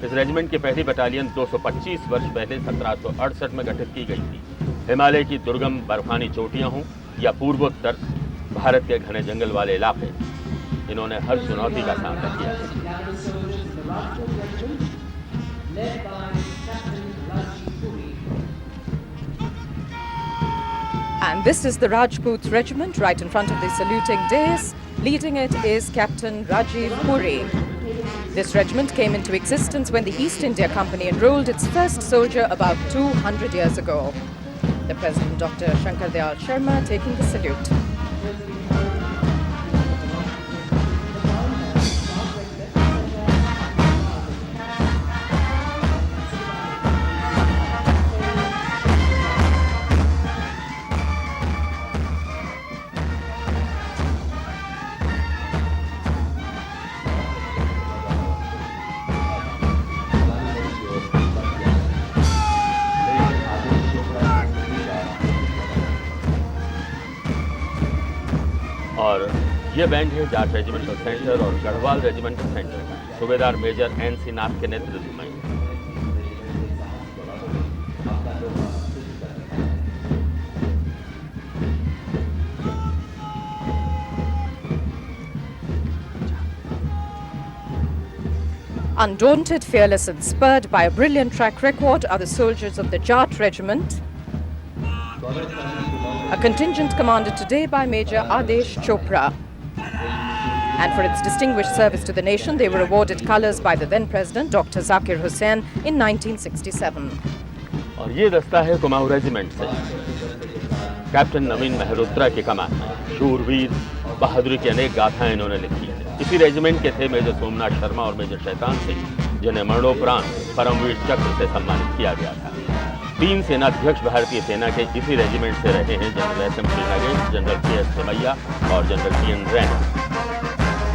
इस regiment की पहली battalion 225 वर्ष पहले 1768 में गठित की गई थी। हिमालय की दुर्गम बर्फानी चोटियां हों या पूर्वोत्तर भारत के घने जंगल वाले इलाके, इन्होंने हर चुनौती का सामना किया है। And this is the Rajput Regiment right in front of the saluting dais. Leading it is Captain Rajiv Puri. This regiment came into existence when the East India Company enrolled its first soldier about 200 years ago. The President, Dr. Shankar Dayal Sharma, taking the salute. और ये band है Jat regimental centre और Garhwal regimental centre सूबेदार major NC. नाथ के नेतृत्व में। Undaunted, fearless and spurred by a brilliant track record are the soldiers of the Jat Regiment, a contingent commanded today by Major Adesh Chopra. And for its distinguished service to the nation, they were awarded colours by the then President, Dr. Zakir Hussain, in 1967. और ये दस्ता है Kumaon regiment से। Captain नवीन मेहरोत्रा के कमान में शूरवीर बहादुरी की अनेक गाथाएं इन्होंने लिखी हैं। इसी रेजिमेंट के थे मेजर सोमनाथ शर्मा और मेजर शैतान सिंह, जिन्हें मरणोपरांत परमवीर चक्र से सम्मानित किया गया था। 3 सेनाध्यक्ष भारतीय सेना के इसी रेजिमेंट से रहे हैं, general S M. Shrinagesh, general K S. Thimayya और general T N. Raina.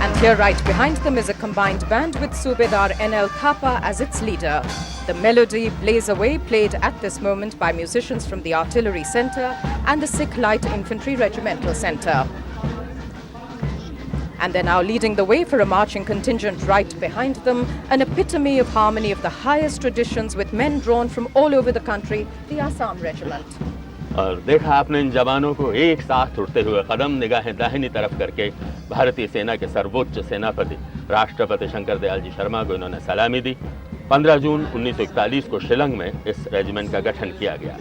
And here right behind them is a combined band with Subedar N.L. Thapa as its leader. The melody Blaze Away, played at this moment by musicians from the Artillery Centre and the Sikh Light Infantry Regimental Centre. And they're now leading the way for a marching contingent right behind them, an epitome of harmony of the highest traditions with men drawn from all over the country, the Assam Regiment. और देखा आपने इन जवानों को एक साथ उठते हुए कदम, निगाहें दाहिनी तरफ करके भारतीय सेना के सर्वोच्च सेनापति राष्ट्रपति शंकर दयाल जी शर्मा को इन्होंने सलामी दी। 15 जून 1941 को शिलंग में इस रेजिमेंट का गठन किया गया।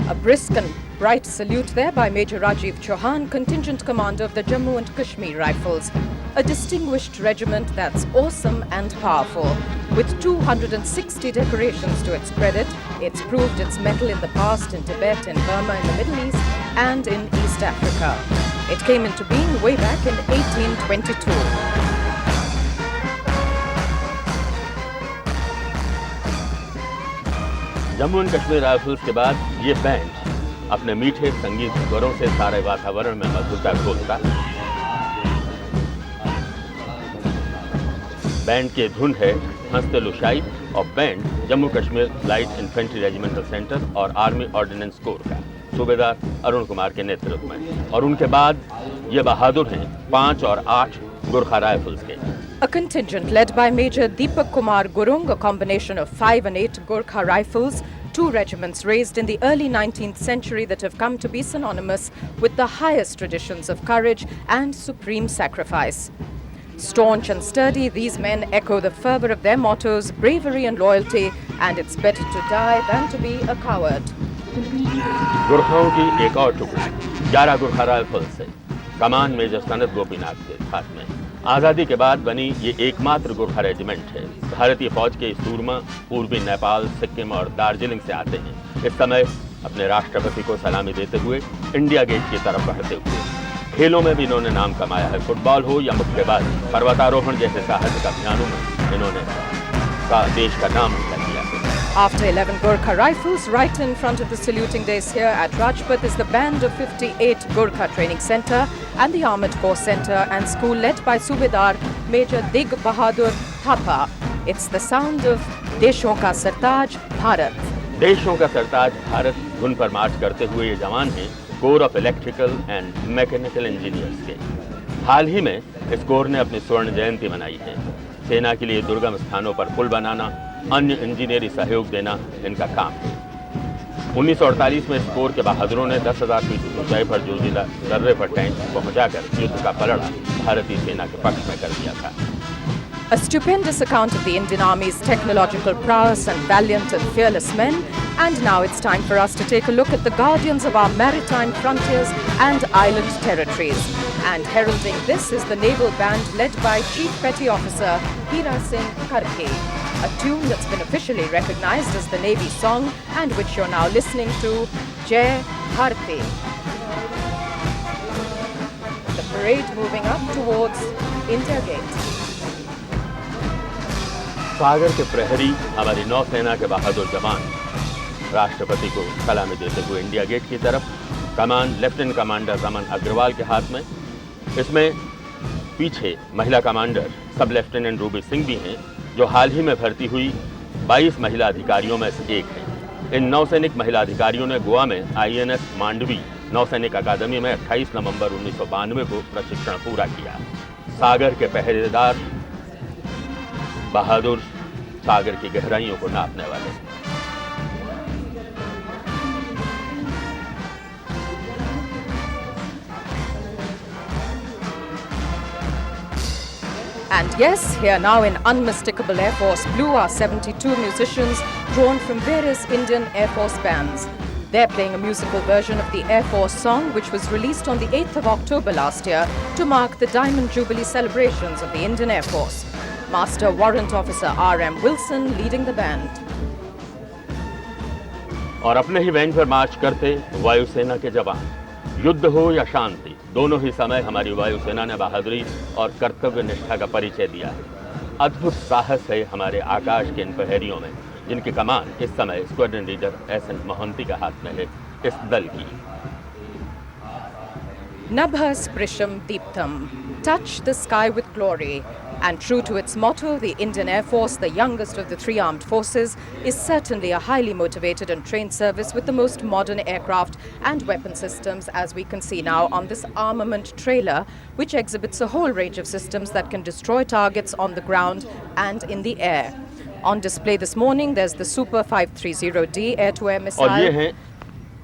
A brisk and bright salute there by Major Rajiv Chauhan, contingent commander of the Jammu and Kashmir Rifles, a distinguished regiment that's awesome and powerful. With 260 decorations to its credit, it's proved its mettle in the past in Tibet, in Burma, in the Middle East, and in East Africa. It came into being way back in 1822. Jammu and Kashmir rifles के बाद ये band अपने मीठे संगीत स्वरों से सारे वातावरण में मधुरता घोलता। बैंड की धुन है हंसते लुशाई और band Jammu Kashmir light infantry regimental centre और आर्मी ऑर्डिनेंस कोर का सूबेदार अरुण कुमार के नेतृत्व में। और उनके बाद ये बहादुर हैं 5 और 8 गुरखा राइफल्स के। A contingent led by Major Deepak Kumar Gurung, a combination of 5 and 8 Gurkha rifles, 2 regiments raised in the early 19th century that have come to be synonymous with the highest traditions of courage and supreme sacrifice. Staunch and sturdy, these men echo the fervor of their mottos, bravery and loyalty, and it's better to die than to be a coward. गुरखाओं की एक और टुकड़ी 11 Gurkha rifle से कमान major Sanat Gopinath के हाथ में। आज़ादी के बाद बनी ये एकमात्र गुरखा रेजिमेंट है। भारतीय फौज के सूरमा पूर्वी नेपाल, सिक्किम और दार्जिलिंग से आते हैं। इस समय अपने राष्ट्रपति को सलामी देते हुए इंडिया गेट की तरफ बढ़ते हुए। खेलों में भी इन्होंने नाम कमाया है। फुटबॉल हो या मुक्केबाजी, पर्वतारोहण जैसे साहसिक अभियानों में इन्होंने देश का नाम ऊंचा किया है। After 11 Gurkha rifles, right in front of the saluting dais here at Rajpath is the band of 58 Gurkha Training Centre and the Armoured Corps Centre and School led by Subedar Major Dig Bahadur Thapa. It's the sound of Deshon Ka Sartaj, Bharat. देशों का सरताज भारत धुन पर मार्च करते हुए ये जवान हैं core of electrical and mechanical engineers के। हाल ही में इस कोर ने अपनी स्वर्ण जयंती मनाई है। सेना के लिए दुर्गम स्थानों पर पुल बनाना, अन्य इंजीनियरी सहयोग देना इनका काम है। 1948 में इस कोर के बहादुरों ने 10,000 फीट ऊंचाई पर जोजिला दर्रे पर टैंक पहुंचाकर युद्ध का पलड़ा भारतीय सेना के पक्ष में कर दिया था। A stupendous account of the Indian Army's technological prowess and valiant and fearless men. And now it's time for us to take a look at the guardians of our maritime frontiers and island territories. And heralding this is the naval band led by Chief Petty Officer Hira Singh Karke, a tune that's been officially recognized as the Navy song and which you're now listening to, Jai Bharati. The parade moving up towards India Gate. सागर के प्रहरी हमारी नौसेना के बहादुर जवान राष्ट्रपति को सलामी देते हुए इंडिया गेट की तरफ। कमान लेफ्टिनेंट कमांडर रमन अग्रवाल के हाथ में। इसमें पीछे महिला कमांडर सब लेफ्टिनेंट रूबी सिंह भी हैं, जो हाल ही में भर्ती हुई 22 महिला अधिकारियों में से एक हैं। इन नौसैनिक महिला अधिकारियों ने गोवा में INS मांडवी नौसैनिक अकादमी में 28 नवंबर 1992 को प्रशिक्षण पूरा किया। सागर के पहरेदार बहादुर, सागर की गहराइयों को नापने वाले। And yes, here now in unmistakable Air Force blue are 72 musicians drawn from various Indian Air Force bands. They're playing a musical version of the Air Force song which was released on the 8th of October last year to mark the Diamond Jubilee celebrations of the Indian Air Force. Master Warrant Officer R.M. Wilson leading the band. और अपने ही band पर मार्च करते वायुसेना के जवान। युद्ध हो या शांति, दोनों ही समय हमारी वायुसेना ने बहादुरी और कर्तव्य निष्ठा का परिचय दिया है। अद्भुत साहस है हमारे आकाश के इन प्रहरियों में, जिनकी कमान इस समय स्क्वाड्रन लीडर SN मोहंती के हाथ में है। इस दल की Nabha Sprisham Deeptham. touch the sky with glory. And true to its motto, the Indian Air Force, the youngest of the three armed forces, is certainly a highly motivated and trained service with the most modern aircraft and weapon systems, as we can see now on this armament trailer, which exhibits a whole range of systems that can destroy targets on the ground and in the air. On display this morning, there's the Super 530D air-to-air missile,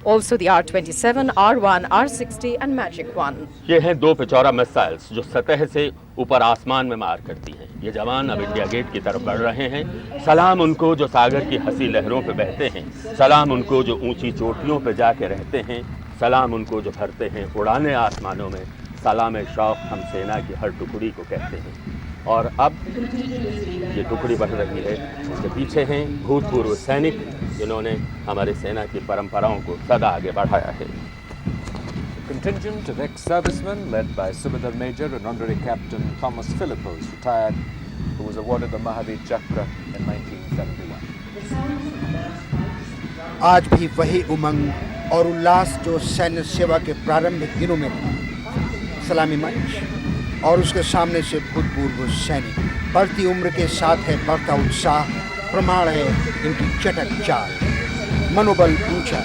also the R-27, R-1, R-60 and Magic 1. ये हैं दो पिचौरा missiles जो सतह से ऊपर आसमान में मार करती हैं। ये जवान अब इंडिया गेट की तरफ बढ़ रहे हैं। सलाम उनको जो सागर की हंसी लहरों पे बहते हैं, सलाम उनको जो ऊंची चोटियों पे जाके रहते हैं, सलाम उनको जो भरते हैं उड़ाने आसमानों में। सलाम शौक हम सेना की हर टुकड़ी को कहते हैं। और अब ये टुकड़ी बढ़ रही है, उसके पीछे हैं भूतपूर्व सैनिक जिन्होंने हमारे सेना की परंपराओं को सदा आगे बढ़ाया है। Contingent of ex-servicemen led by Subedar Major and Honorary Captain Thomas Philippos, retired, who was awarded the Mahavir Chakra in 1971. आज भी वही उमंग और उल्लास जो सैन्य सेवा के प्रारंभिक दिनों में था। सलामी मंच और उसके सामने से भूतपूर्व सैनिक, बढ़ती उम्र के साथ है बढ़ता उत्साह, प्रमाण है इनकी चटक चाल, मनोबल ऊंचा।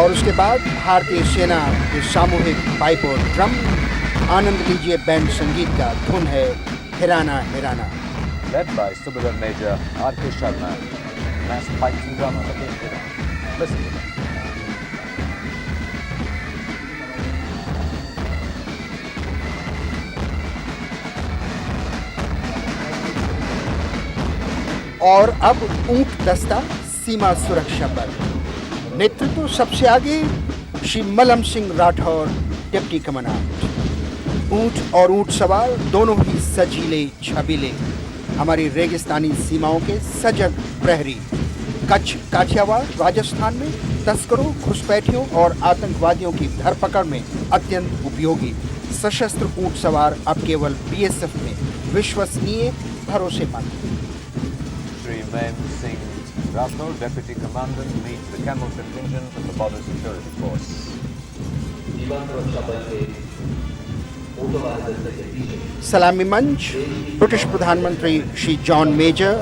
और उसके बाद भारतीय सेना के सामूहिक पाइप और ड्रम। आनंद लीजिए बैंड संगीत का, धुन है हिराना हिराना। Led by Subedar Major R.K. Sharma, mass pipes and drums against Iran. Listen to them. और अब ऊंट दस्ता सीमा सुरक्षा बल, नेतृत्व सबसे आगे श्री मलम सिंह राठौर, डिप्टी कमांडेंट। ऊंट और ऊंट सवार दोनों ही सजीले छबीले, हमारी रेगिस्तानी सीमाओं के सजग प्रहरी। कच्छ, काठियावाड़, राजस्थान में तस्करों, घुसपैठियों और आतंकवादियों की धरपकड़ में अत्यंत उपयोगी सशस्त्र ऊंट सवार अब केवल बीएसएफ में विश्वसनीय, भरोसेमंद। Pms Rathore, Deputy Commandant, leads the camel contingent of the Border Security Force. सलामी मंच ब्रिटिश प्रधानमंत्री श्री जॉन मेजर,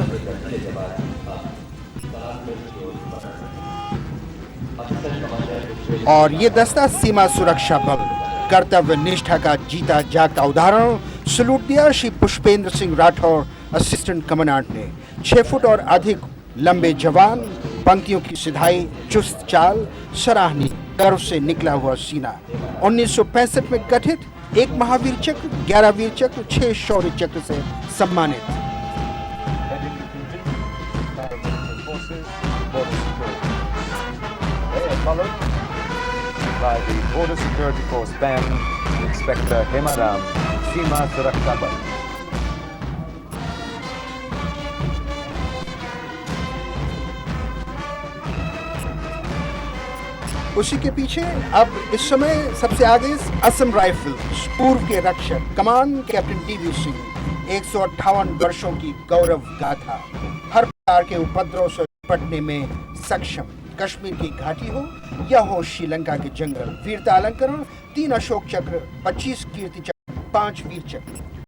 और ये दस्ता सीमा सुरक्षा बल, कर्तव्य निष्ठा का जीता जागता उदाहरण। सलूट दिया श्री पुष्पेंद्र सिंह राठौर, असिस्टेंट कमांडेंट ने। 6 फुट और अधिक लंबे जवान, पंक्तियों की सिधाई, चुस्त चाल, सराहनीय, गर्व से निकला हुआ सीना। 1965 में गठित, 1 महावीर चक्र, 11 वीर चक्र, 6 शौर्य चक्र से सम्मानित। By the Border Security Force Band, Inspector Hemaram, Seema Suraksha Bal. उसी के पीछे अब इस समय सबसे आगे असम राइफल्स, पूर्व के रक्षक, कमान कैप्टन टीवी सिंह। 158 वर्षों की गौरव गाथा, हर प्रकार के उपद्रव से निपटने में सक्षम। कश्मीर की घाटी हो या हो श्रीलंका के जंगल, वीरता अलंकरण, 3 अशोक चक्र, 25 कीर्ति चक्र, 5 वीर चक्र।